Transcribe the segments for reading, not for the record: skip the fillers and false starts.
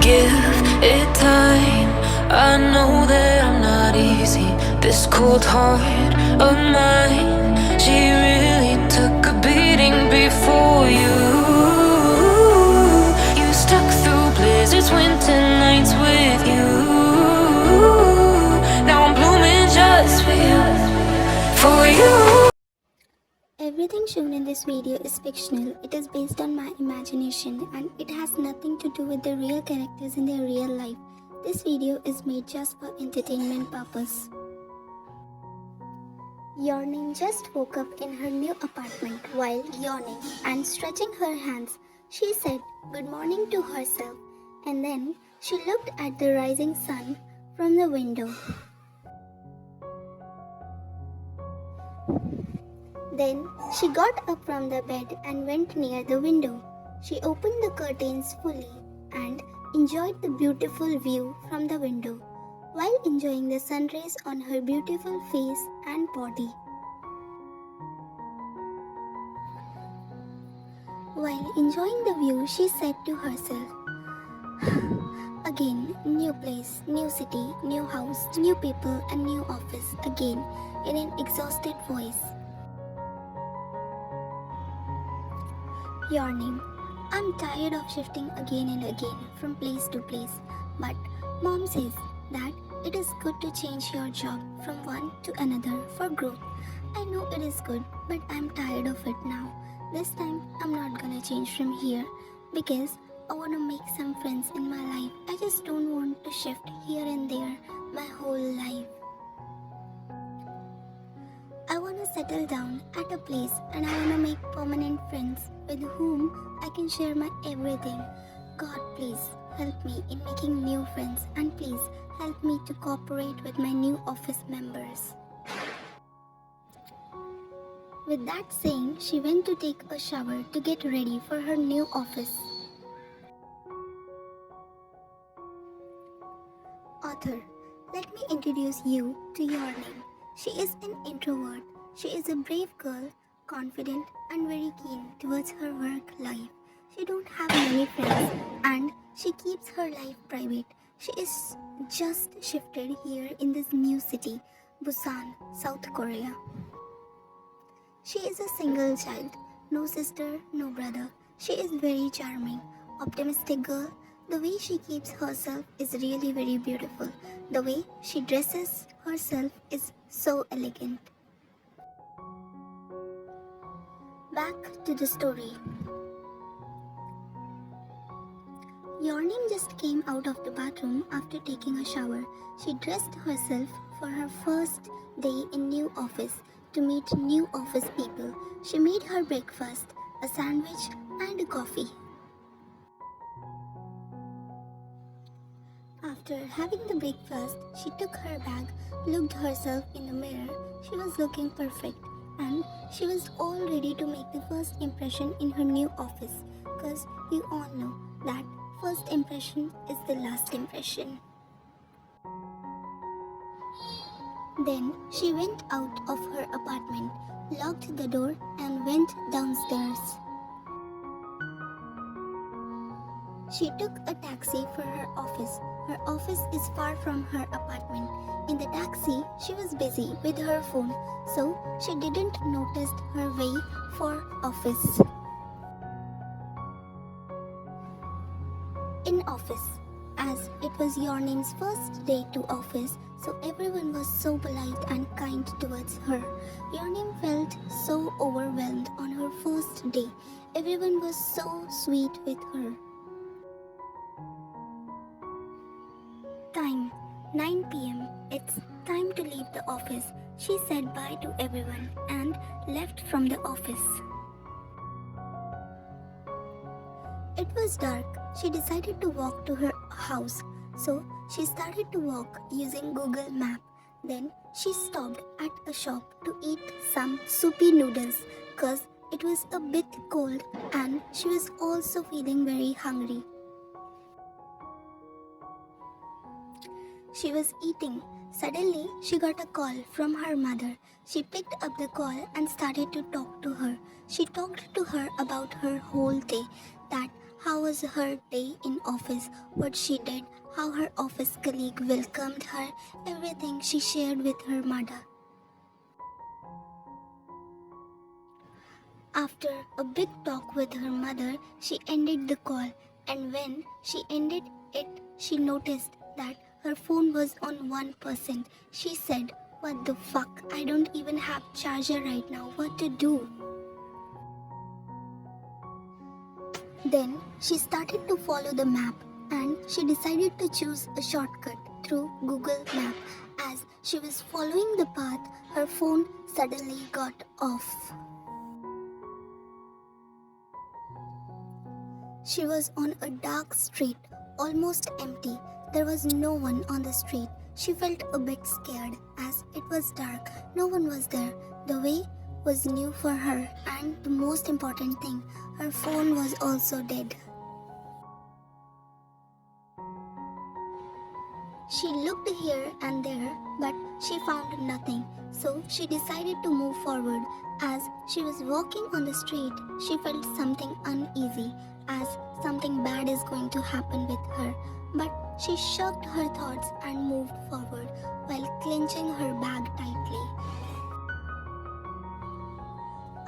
give it time. I know that I'm not easy. This cold heart of mine, she really took a beating before you. You stuck through blizzards, winter nights with you. Now I'm blooming just for you, for you. Everything shown in this video is fictional. It is based on my imagination and it has nothing to do with the real characters in their real life. This video is made just for entertainment purpose. Yawning just woke up in her new apartment. While yawning and stretching her hands, she said good morning to herself, and then she looked at the rising sun from the window. Then she got up from the bed and went near the window. She opened the curtains fully and enjoyed the beautiful view from the window, while enjoying the sun rays on her beautiful face and body. While enjoying the view, she said to herself, again, new place, new city, new house, new people and new office, again, in an exhausted voice. Yawning. I'm tired of shifting again and again from place to place, but mom says that it is good to change your job from one to another for growth. I know it is good, but I'm tired of it now. This time I'm not gonna change from here because I wanna make some friends in my life. I just don't want to shift here and there my whole life. I want to settle down at a place and I want to make permanent friends with whom I can share my everything. God, please help me in making new friends and please help me to cooperate with my new office members. With that saying, she went to take a shower to get ready for her new office. Author, let me introduce you to Yawning. She is an introvert. She is a brave girl, confident and very keen towards her work life. She don't have many friends and she keeps her life private. She is just shifted here in this new city, Busan, South Korea. She is a single child, no sister, no brother. She is very charming, optimistic girl. The way she keeps herself is really very beautiful. The way she dresses herself is so elegant. Back to the story. Yawning just came out of the bathroom after taking a shower. She dressed herself for her first day in new office to meet new office people. She made her breakfast, a sandwich and a coffee. After having the breakfast, she took her bag, looked herself in the mirror. She was looking perfect and she was all ready to make the first impression in her new office, because you all know that first impression is the last impression. Then she went out of her apartment, locked the door and went downstairs. She took a taxi for her office. Her office is far from her apartment. In the taxi, she was busy with her phone, so she didn't notice her way for office. In office, as it was Yawning's first day to office, so everyone was so polite and kind towards her. Yawning felt so overwhelmed on her first day. Everyone was so sweet with her. Time 9 p.m. It's time to leave the office. She said bye to everyone and left from the office. It was dark. She decided to walk to her house. So she started to walk using Google Map. Then she stopped at a shop to eat some soupy noodles because it was a bit cold and she was also feeling very hungry. She was eating. Suddenly, she got a call from her mother. She picked up the call and started to talk to her. She talked to her about her whole day. that how was her day in office, what she did, how her office colleague welcomed her, everything she shared with her mother. After a big talk with her mother, she ended the call, and when she ended it, she noticed that her phone was on 1%. She said, "What the fuck? I don't even have charger right now. What to do?" Then she started to follow the map, and she decided to choose a shortcut through Google Map. As she was following the path, her phone suddenly got off. She was on a dark street, almost empty. There was no one on the street. She felt a bit scared as it was dark. No one was there. The way was new for her, and the most important thing, her phone was also dead. She looked here and there, but she found nothing. So she decided to move forward. As she was walking on the street, she felt something uneasy, as something bad is going to happen with her. But she shrugged her thoughts and moved forward while clenching her bag tightly.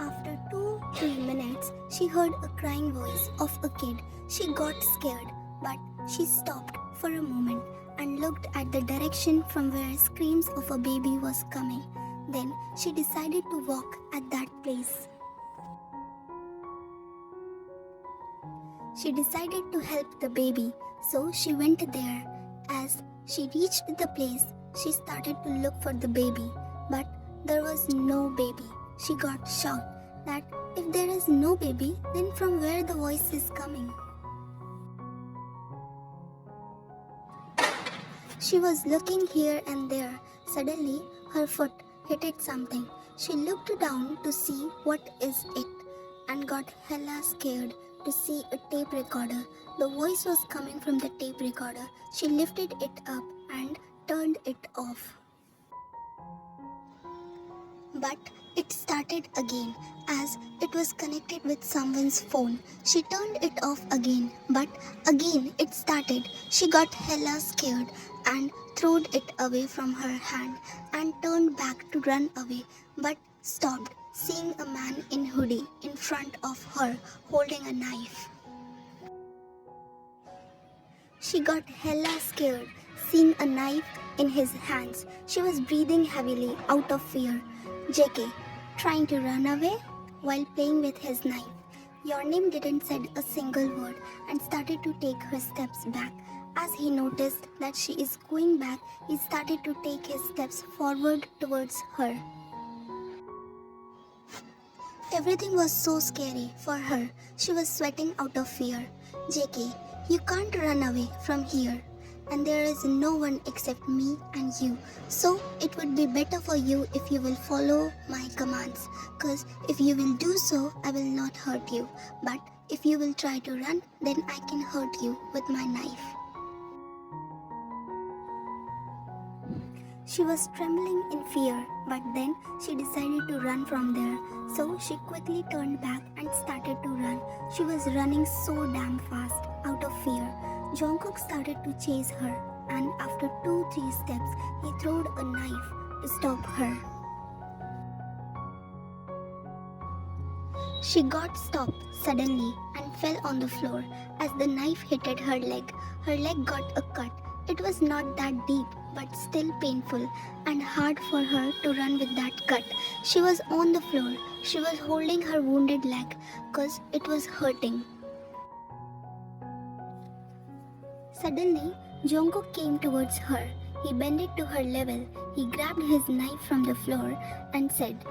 After 2-3 minutes, she heard a crying voice of a kid. She got scared, but she stopped for a moment and looked at the direction from where screams of a baby was coming. Then she decided to walk at that place. She decided to help the baby, so she went there. As she reached the place, she started to look for the baby, but there was no baby. She got shocked that if there is no baby, then from where the voice is coming? She was looking here and there. Suddenly, her foot hit something. She looked down to see what is it and got hella scared to see a tape recorder. The voice was coming from the tape recorder. She lifted it up and turned it off. But it started again as it was connected with someone's phone. She turned it off again, but again it started. She got hella scared and threw it away from her hand and turned back to run away, but stopped seeing a man in hoodie in front of her holding a knife. She got hella scared seeing a knife in his hands. She was breathing heavily out of fear. JK, trying to run away while playing with his knife. Your name didn't say a single word and started to take her steps back. As he noticed that she is going back, he started to take his steps forward towards her. Everything was so scary for her. She was sweating out of fear. JK, you can't run away from here. And there is no one except me and you. So it would be better for you if you will follow my commands. Cause if you will do so, I will not hurt you. But if you will try to run, then I can hurt you with my knife. She was trembling in fear, but then she decided to run from there. So she quickly turned back and started to run. She was running so damn fast, out of fear. Jungkook started to chase her, and after 2-3 steps, he threw a knife to stop her. She got stopped suddenly and fell on the floor as the knife hit her leg. Her leg got a cut. It was not that deep, but still painful and hard for her to run with that cut. She was on the floor. She was holding her wounded leg because it was hurting. Suddenly, Jungkook came towards her. He bended to her level. He grabbed his knife from the floor and said,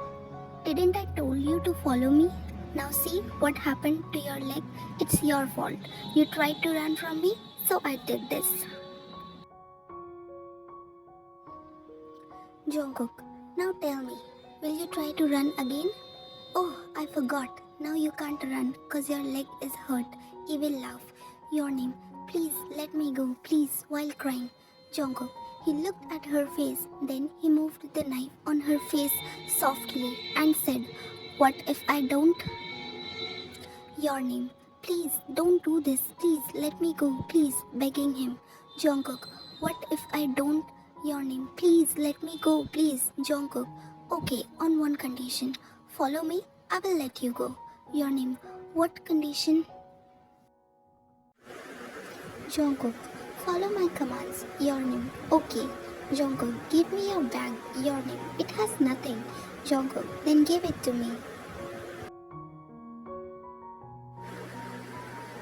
"Didn't I told you to follow me? Now see what happened to your leg? It's your fault. You tried to run from me, so I did this." Jungkook, now tell me, will you try to run again? Oh, I forgot. Now you can't run cause your leg is hurt. He will laugh. Your name. Please let me go, please, while crying. Jungkook, he looked at her face, then he moved the knife on her face softly and said, "What if I don't?" Your name. please, don't do this. Please, let me go. Please, begging him. Jungkook, what if I don't? Your name. Please, let me go. Please, Jungkook. Okay, on one condition. Follow me, I will let you go. Your name. What condition? Jungkook, follow my commands. Your name. Okay. Jungkook, give me your bag. Your name. It has nothing. Jungkook, then give it to me.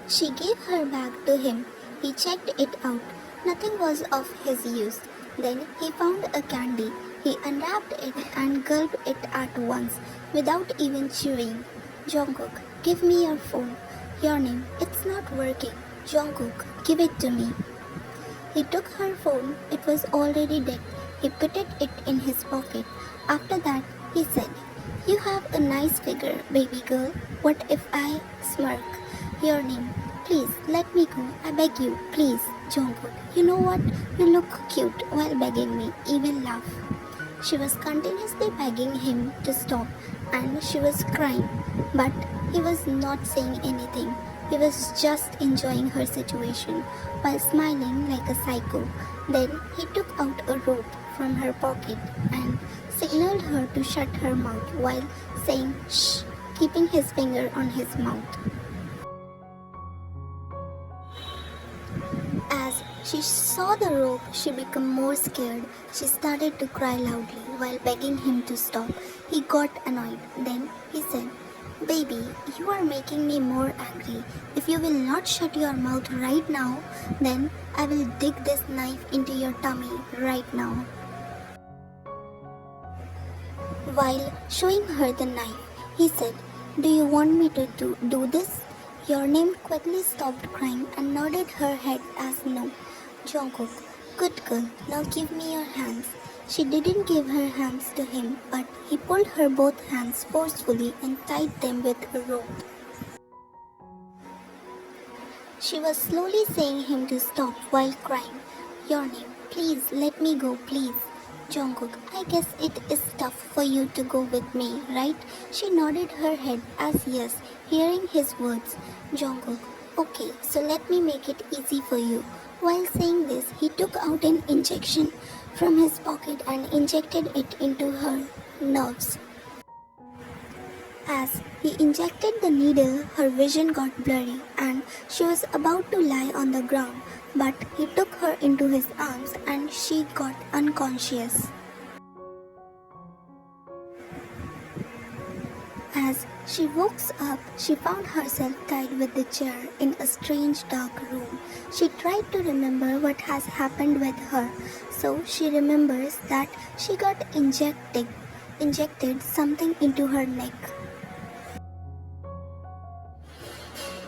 She gave her bag to him. He checked it out. Nothing was of his use. Then he found a candy. He unwrapped it and gulped it at once, without even chewing. Jungkook, give me your phone. Your name. It's not working. Jungkook, give it to me. He took her phone. It was already dead. He put it in his pocket. After that, he said, you have a nice figure, baby girl. What if I smirk? Your name. Please, let me go. I beg you. Please, Jungkook. You know what? You look cute while begging me. Even laugh. She was continuously begging him to stop and she was crying. But he was not saying anything. He was just enjoying her situation while smiling like a psycho. Then he took out a rope from her pocket and signaled her to shut her mouth while saying shh, keeping his finger on his mouth. As she saw the rope, she became more scared. She started to cry loudly while begging him to stop. He got annoyed. Then he said, baby, you are making me more angry. If you will not shut your mouth right now, then I will dig this knife into your tummy right now. While showing her the knife, he said, do you want me to do this? Your name quickly stopped crying and nodded her head as no. Jungkook, good girl, now give me your hands. She didn't give her hands to him, but he pulled her both hands forcefully and tied them with a rope. She was slowly saying him to stop while crying, your name, please let me go, please. Jungkook, I guess it is tough for you to go with me, right? She nodded her head as yes, hearing his words. Jungkook, okay, so let me make it easy for you. While saying this, he took out an injection from his pocket and injected it into her nerves. As he injected the needle, her vision got blurry and she was about to lie on the ground, but he took her into his arms and she got unconscious. As she woke up, she found herself tied with the chair in a strange dark room. She tried to remember what has happened with her, so she remembers that she got injected something into her neck.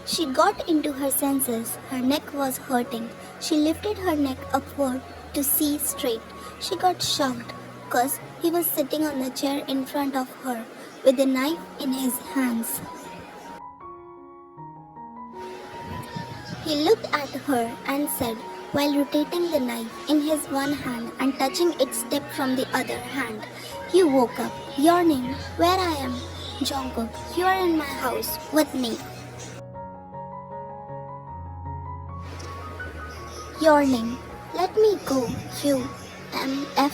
She got into her senses. Her neck was hurting. She lifted her neck upward to see straight. She got shocked because he was sitting on the chair in front of her with a knife in his hands. He looked at her and said, while rotating the knife in his one hand and touching its tip from the other hand, you woke up. Your name, where I am? Jungkook, you are in my house with me. Your name, let me go, you, MF.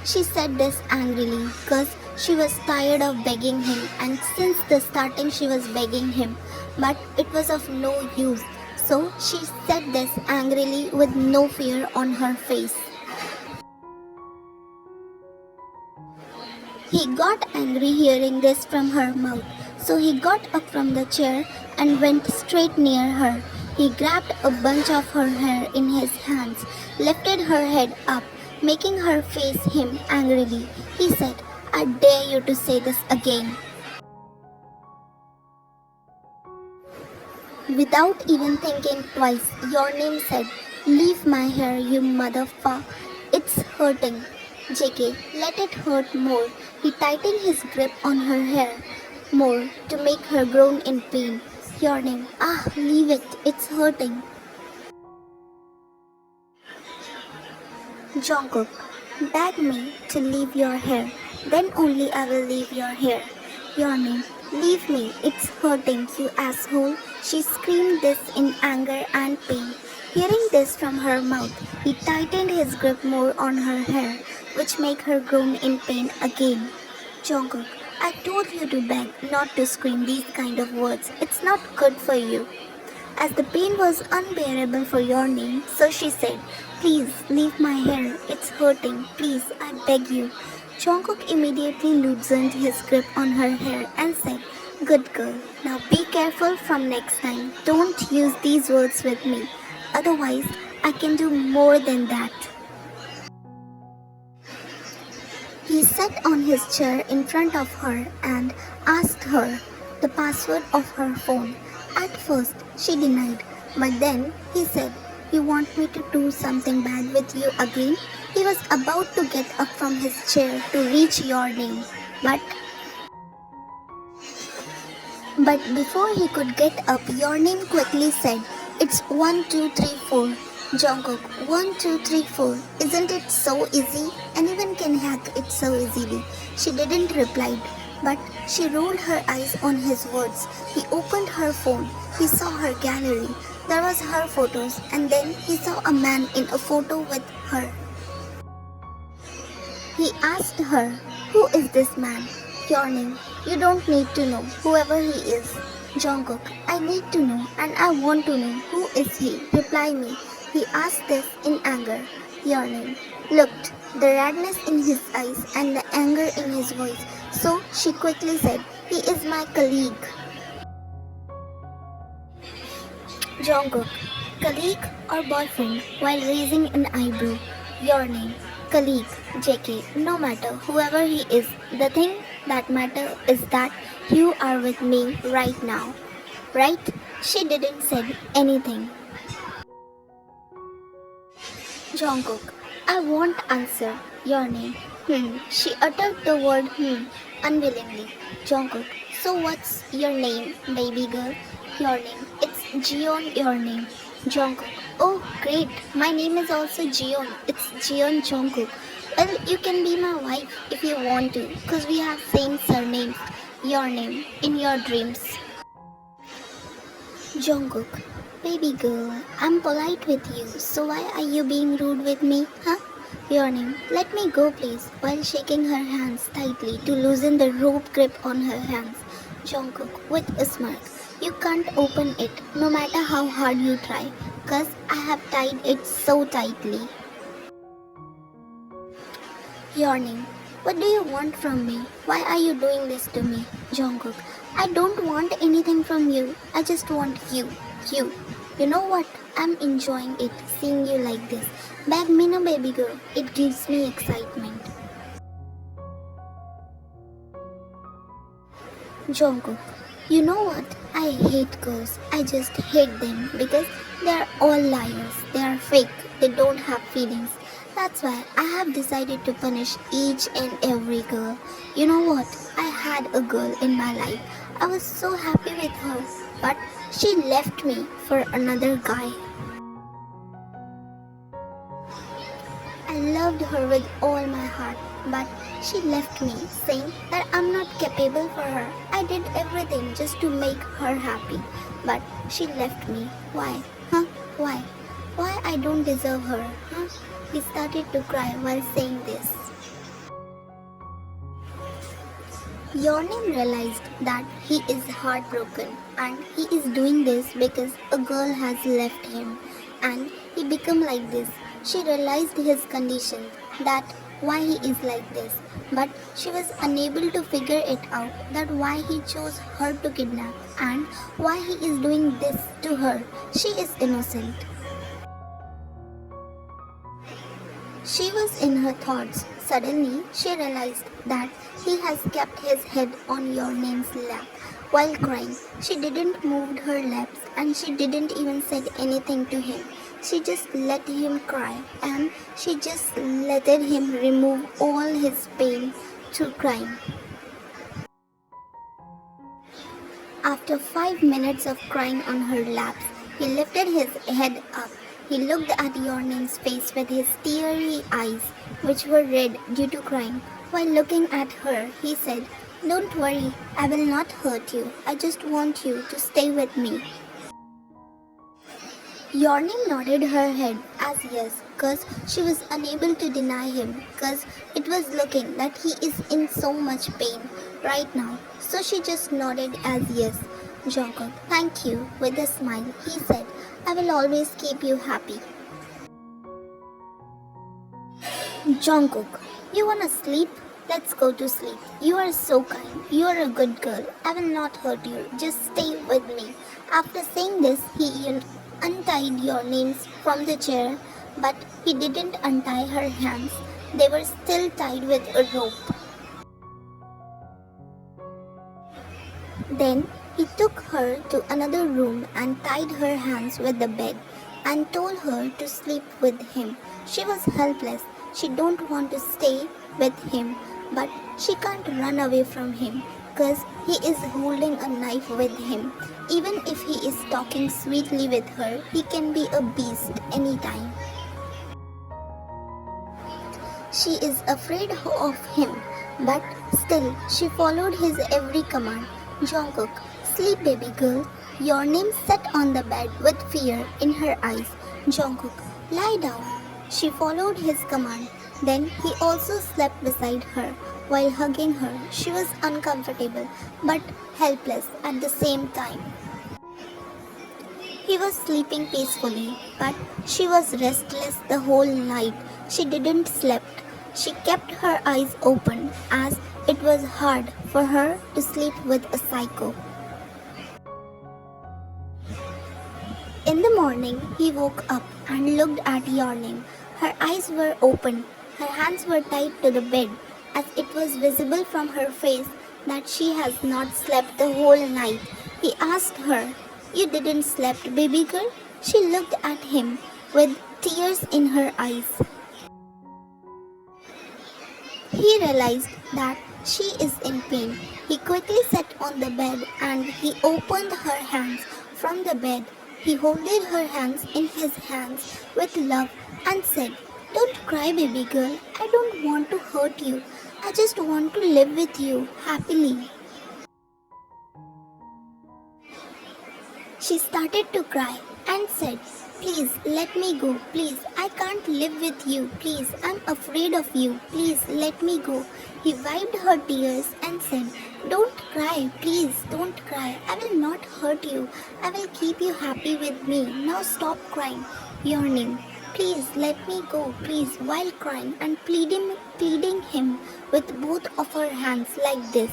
She said this angrily because she was tired of begging him, and since the starting she was begging him, but it was of no use. So she said this angrily with no fear on her face. He got angry hearing this from her mouth, so he got up from the chair and went straight near her. He grabbed a bunch of her hair in his hands, lifted her head up, making her face him angrily. He said, I dare you to say this again. Without even thinking twice, Your Name said, leave my hair, you motherfucker. It's hurting. JK, let it hurt more. He tightened his grip on her hair more to make her groan in pain. Your Name, leave it. It's hurting. Jungkook, beg me to leave your hair. Then only I will leave your hair. Your Name, Leave me, it's hurting, you asshole. She screamed this in anger and pain. Hearing this from her mouth, he tightened his grip more on her hair, which made her groan in pain again. Jungkook, I told you to beg, not to scream these kind of words. It's not good for you. As the pain was unbearable for your name, so she said, please leave my hair, it's hurting, please, I beg you. Jungkook immediately loosened his grip on her hair and said, good girl, now be careful from next time. Don't use these words with me, otherwise I can do more than that. He sat on his chair in front of her and asked her the password of her phone. At first, she denied, but then he said, you want me to do something bad with you again? He was about to get up from his chair to reach your name, but before he could get up, your name quickly said, it's 1, 2, 3, 4. Jungkook, 1, 2, 3, 4. Isn't it so easy? Anyone can hack it so easily. She didn't reply, but she rolled her eyes on his words. He opened her phone. He saw her gallery. There was her photos, and then he saw a man in a photo with her. He asked her, who is this man? Your name. You don't need to know, whoever he is. Jungkook, I need to know and I want to know, who is he? Reply me. He asked this in anger. Your name. Looked, the redness in his eyes and the anger in his voice. So she quickly said, he is my colleague. Jungkook, colleague or boyfriend, while raising an eyebrow. Your name. Colleague, JK, no matter whoever he is, the thing that matters is that you are with me right now. Right? She didn't say anything. Jungkook, I won't answer. Your name. She uttered the word unwillingly. Jungkook, so what's your name, baby girl? Your name. It's Jeon, your name. Jungkook, oh great, my name is also Jeon. It's Jeon Jungkook. Well, you can be my wife if you want to, cause we have same surname. Your name, in your dreams. Jungkook, baby girl, I'm polite with you, so why are you being rude with me, huh? Your name, let me go please, while shaking her hands tightly to loosen the rope grip on her hands. Jungkook, with a smirk, you can't open it, no matter how hard you try, cause I have tied it so tightly. Your name, what do you want from me? Why are you doing this to me? Jungkook, I don't want anything from you, I just want you. You know what? I'm enjoying it, seeing you like this. Beg me no, baby girl, it gives me excitement. Jungkook, you know what? I hate girls. I just hate them because they are all liars. They are fake. They don't have feelings. That's why I have decided to punish each and every girl. You know what? I had a girl in my life. I was so happy with her, but she left me for another guy. I loved her with all my heart, but she left me, saying that I'm not capable for her. I did everything just to make her happy, but she left me. Why? Huh? Why? Why I don't deserve her? Huh? He started to cry while saying this. Yeonim realized that he is heartbroken and he is doing this because a girl has left him and he become like this. She realized his condition, that why he is like this, but she was unable to figure it out, that why he chose her to kidnap and why he is doing this to her. She is innocent. She was in her thoughts. Suddenly, she realized that he has kept his head on your name's lap while crying. She didn't move her lips and she didn't even say anything to him. She just let him cry and she just let him remove all his pain through crying. After 5 minutes of crying on her laps, he lifted his head up. He looked at Yeonim's face with his teary eyes, which were red due to crying. While looking at her, he said, Don't worry, I will not hurt you. I just want you to stay with me. Yearning nodded her head as yes, cause she was unable to deny him, cause it was looking that he is in so much pain right now. So she just nodded as yes. Jungkook, thank you, with a smile, he said, I will always keep you happy. Jungkook, you wanna sleep? Let's go to sleep. You are so kind. You are a good girl. I will not hurt you. Just stay with me. After saying this, he untied your names from the chair, but he didn't untie her hands. They were still tied with a rope. Then he took her to another room and tied her hands with the bed and told her to sleep with him. She was helpless. She don't want to stay with him, but she can't run away from him because he is holding a knife with him. Even if he is talking sweetly with her, he can be a beast anytime. She is afraid of him, but still she followed his every command. Jungkook, sleep baby girl. Your name sat on the bed with fear in her eyes. Jungkook, lie down. She followed his command. Then he also slept beside her. While hugging her, she was uncomfortable but helpless at the same time. He was sleeping peacefully, but she was restless the whole night. She didn't sleep. She kept her eyes open as it was hard for her to sleep with a psycho. In the morning, he woke up and looked at Yearning. Her eyes were open. Her hands were tied to the bed, as it was visible from her face that she has not slept the whole night. He asked her, You didn't sleep, baby girl? She looked at him with tears in her eyes. He realized that she is in pain. He quickly sat on the bed and he opened her hands from the bed. He holded her hands in his hands with love and said, Don't cry, baby girl. I don't want to hurt you. I just want to live with you happily. She started to cry and said, Please let me go. Please, I can't live with you. Please, I'm afraid of you. Please let me go. He wiped her tears and said, Don't cry. Please don't cry. I will not hurt you. I will keep you happy with me. Now stop crying. Yearning. Please let me go. Please, while crying and pleading him with both of her hands like this.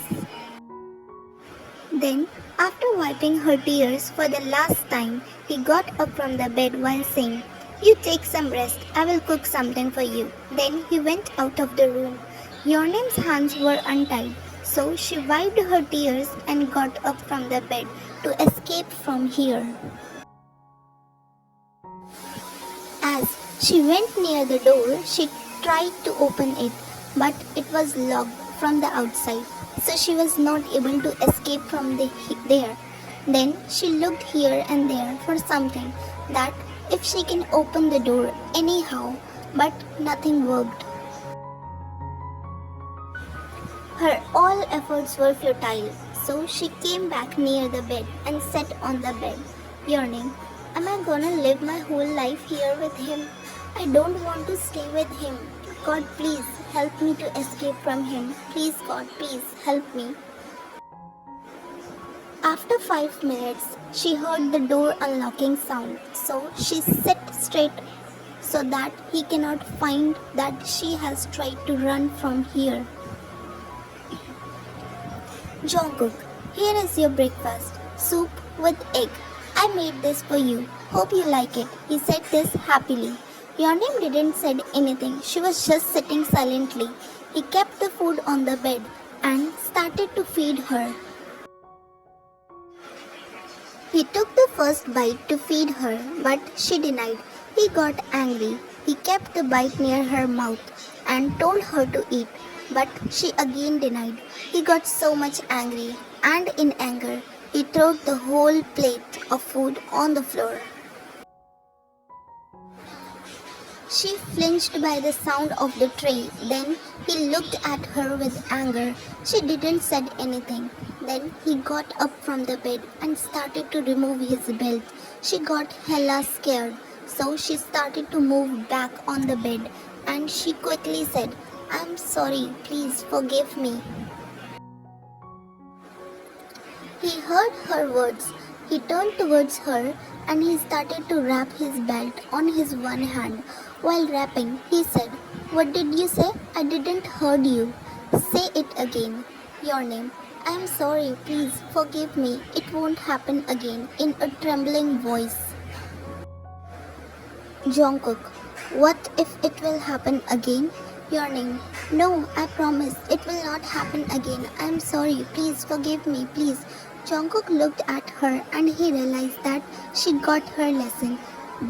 Then, after wiping her tears for the last time, he got up from the bed while saying, You take some rest, I will cook something for you. Then he went out of the room. Yearning's hands were untied, so she wiped her tears and got up from the bed to escape from here. As she went near the door, she tried to open it, but it was locked from the outside. So she was not able to escape from there. Then she looked here and there for something that if she can open the door anyhow, but nothing worked. Her all efforts were futile, so she came back near the bed and sat on the bed, yearning, Am I gonna live my whole life here with him? I don't want to stay with him. God, please help me to escape from him. Please, God, please help me. After 5 minutes, she heard the door unlocking sound, so she sat straight so that he cannot find that she has tried to run from here. Jungkook, here is your breakfast, soup with egg. I made this for you. Hope you like it. He said this happily. Yearning didn't say anything. She was just sitting silently. He kept the food on the bed and started to feed her. He took the first bite to feed her, but she denied. He got angry. He kept the bite near her mouth and told her to eat, but she again denied. He got so much angry, and in anger, he threw the whole plate of food on the floor. She flinched by the sound of the tray. Then he looked at her with anger. She didn't say anything. Then he got up from the bed and started to remove his belt. She got hella scared. So she started to move back on the bed and she quickly said, "I'm sorry, please forgive me." He heard her words. He turned towards her and he started to wrap his belt on his one hand. While wrapping, he said, "What did you say? I didn't heard you." "Say it again." "Your name." "I'm sorry, please forgive me. It won't happen again," in a trembling voice. Jungkook, "What if it will happen again?" "Your name." "No, I promise it will not happen again. I'm sorry, please forgive me, please." Jungkook looked at her and he realized that she got her lesson.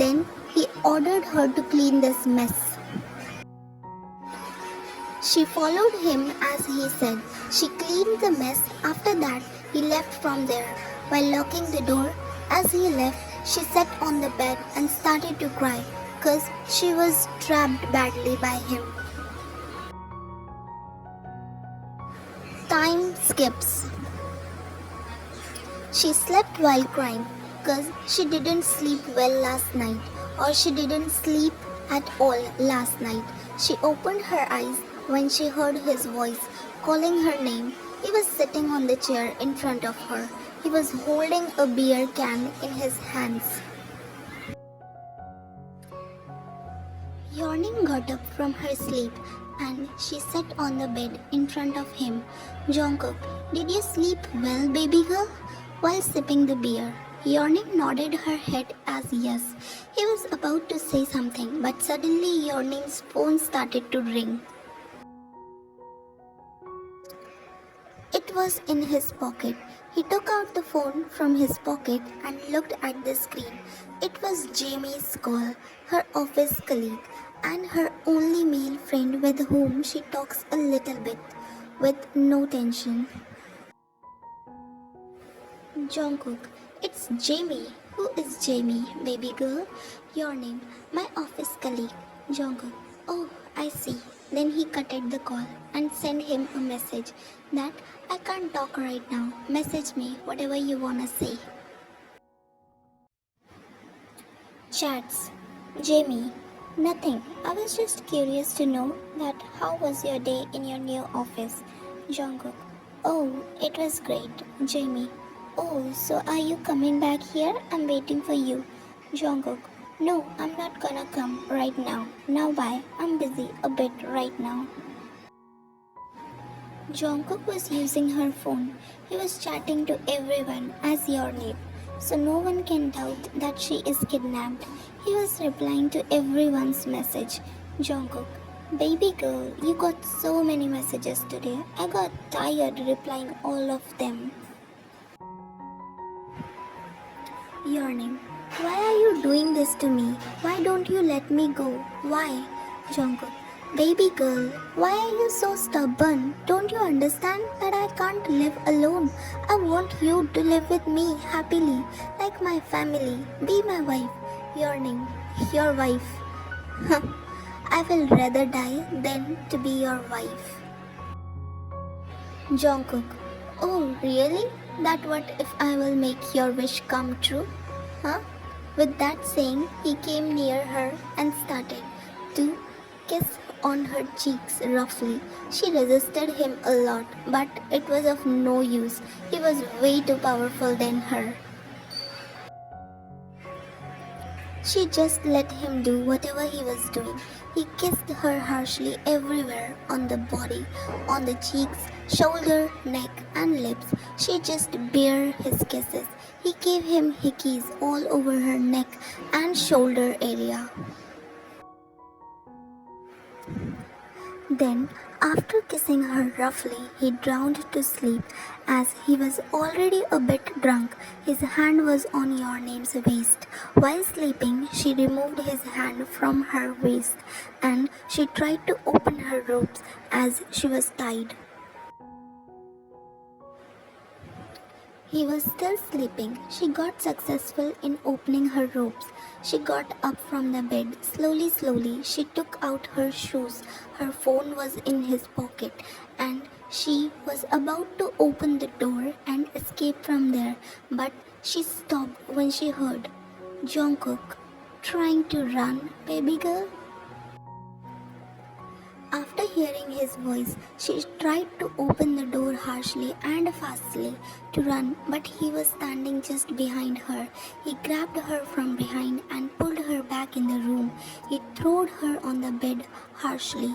Then he ordered her to clean this mess. She followed him as he said. She cleaned the mess. After that, he left from there. While locking the door, as he left, she sat on the bed and started to cry because she was trapped badly by him. Time skips. She slept while crying because she didn't sleep well last night, or she didn't sleep at all last night. She opened her eyes when she heard his voice calling her name. He was sitting on the chair in front of her. He was holding a beer can in his hands. Yawning got up from her sleep and she sat on the bed in front of him. "Jungkook, did you sleep well, baby girl?" While sipping the beer, Yawning nodded her head as yes. He was about to say something, but suddenly Yawning's phone started to ring. It was in his pocket. He took out the phone from his pocket and looked at the screen. It was Jamie's call, her office colleague, and her only male friend with whom she talks a little bit, with no tension. "Jungkook, it's Jamie." "Who is Jamie, baby girl?" "Your name, my office colleague." "Jungkook, oh, I see." Then he cutted the call and sent him a message that, "I can't talk right now. Message me whatever you wanna say." Chats. "Jamie, nothing. I was just curious to know that how was your day in your new office?" Jungkook, "Oh, it was great." Jamie, "Oh, so are you coming back here? I'm waiting for you." Jungkook, "No, I'm not gonna come right now. Now bye. I'm busy a bit right now." Jungkook was using her phone. He was chatting to everyone as your name, so no one can doubt that she is kidnapped. He was replying to everyone's message. Jungkook, "Baby girl, you got so many messages today. I got tired replying all of them." Your name, "Why are you doing this to me? Why don't you let me go? Why?" Jungkook, "Baby girl, why are you so stubborn? Don't you understand that I can't live alone? I want you to live with me happily, like my family. Be my wife." Your name, "Your wife. I will rather die than to be your wife." Jungkook, "Oh, really? That what if I will make your wish come true? Huh?" With that saying, he came near her and started to kiss on her cheeks roughly. She resisted him a lot, but it was of no use. He was way too powerful than her. She just let him do whatever he was doing. He kissed her harshly everywhere, on the body, on the cheeks, shoulder, neck, and lips. She just bare his kisses. He gave him hickeys all over her neck and shoulder area. Then, after kissing her roughly, he drowned to sleep. As he was already a bit drunk, his hand was on Your Name's waist. While sleeping, she removed his hand from her waist and she tried to open her ropes as she was tied. He was still sleeping. She got successful in opening her ropes. She got up from the bed. Slowly, she took out her shoes. Her phone was in his pocket, and she was about to open the door and escape from there. But she stopped when she heard Jungkook trying to run, baby girl. After hearing his voice, she tried to open the door harshly and fastly to run, but he was standing just behind her. He grabbed her from behind and pulled her back in the room. He threw her on the bed harshly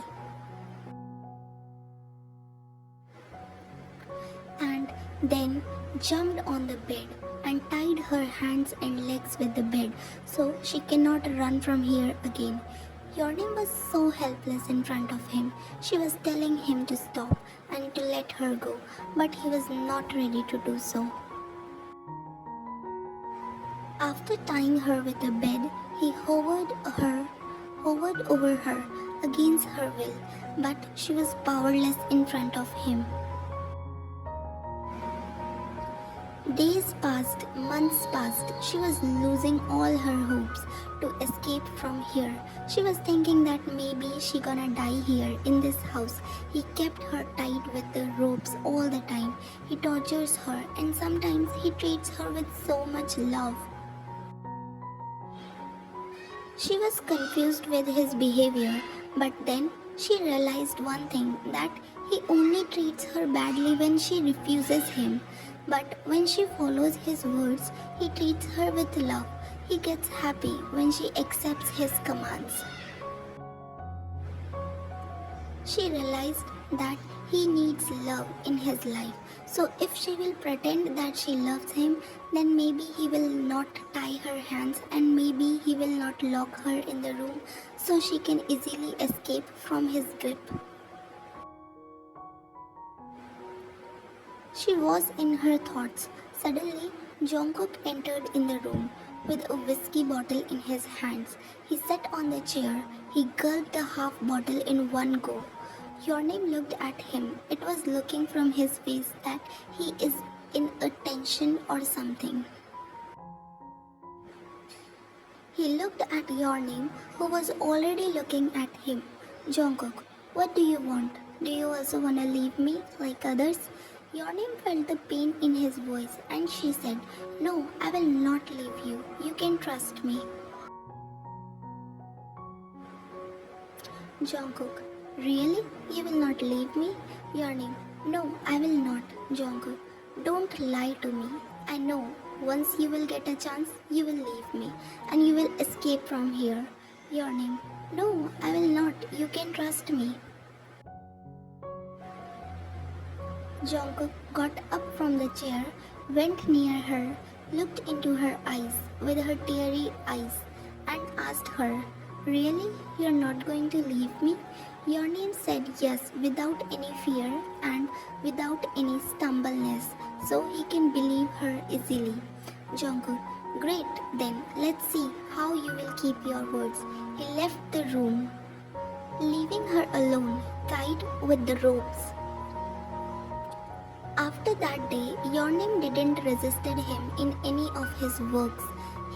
and then jumped on the bed and tied her hands and legs with the bed so she cannot run from here again. Yornim was so helpless in front of him. She was telling him to stop and to let her go, but he was not ready to do so. After tying her with a bed, he hovered over her against her will, but she was powerless in front of him. Days passed, months passed. She was losing all her hopes to escape from here. She was thinking that maybe she gonna die here in this house. He kept her tied with the ropes all the time. He tortures her and sometimes he treats her with so much love. She was confused with his behavior, but then she realized one thing, that he only treats her badly when she refuses him. But when she follows his words, he treats her with love. He gets happy when she accepts his commands. She realized that he needs love in his life. So if she will pretend that she loves him, then maybe he will not tie her hands and maybe he will not lock her in the room so she can easily escape from his grip. She was in her thoughts. Suddenly, Jungkook entered in the room with a whiskey bottle in his hands. He sat on the chair. He gulped the half bottle in one go. Yornim looked at him. It was looking from his face that he is in a tension or something. He looked at Yornim, who was already looking at him. Jungkook, what do you want? Do you also want to leave me like others? Yornim felt the pain in his voice and she said, No, I will not leave you. You can trust me. Jungkook, really? You will not leave me? Yornim, no, I will not. Jungkook, don't lie to me. I know once you will get a chance, you will leave me and you will escape from here. Yornim, no, I will not. You can trust me. Jungkook got up from the chair, went near her, looked into her eyes with her teary eyes and asked her, Really? You're not going to leave me? Yornim said yes without any fear and without any stumbleness, so he can believe her easily. Jungkook, great, then let's see how you will keep your words. He left the room, leaving her alone, tied with the ropes. After that day, Yornim didn't resist him in any of his works.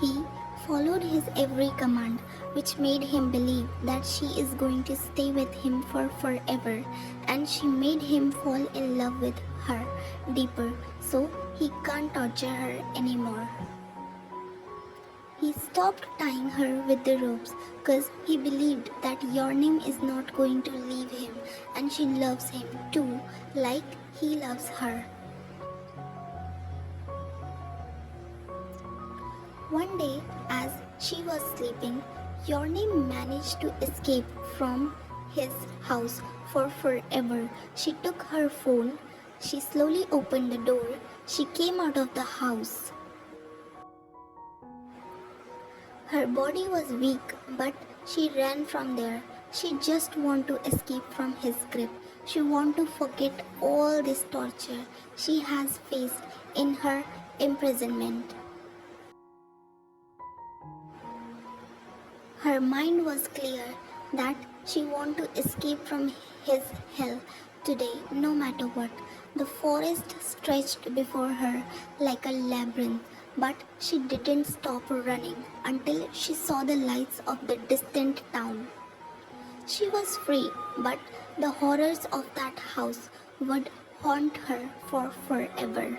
He followed his every command, which made him believe that she is going to stay with him for forever, and she made him fall in love with her deeper, so he can't torture her anymore. He stopped tying her with the ropes because he believed that Yornim is not going to leave him and she loves him too, like he loves her. One day, as she was sleeping, Yornim managed to escape from his house for forever. She took her phone. She slowly opened the door. She came out of the house. Her body was weak, but she ran from there. She just wanted to escape from his grip. She wanted to forget all this torture she has faced in her imprisonment. Her mind was clear that she wanted to escape from his hell today no matter what. The forest stretched before her like a labyrinth, but she didn't stop running until she saw the lights of the distant town. She was free, but the horrors of that house would haunt her for forever.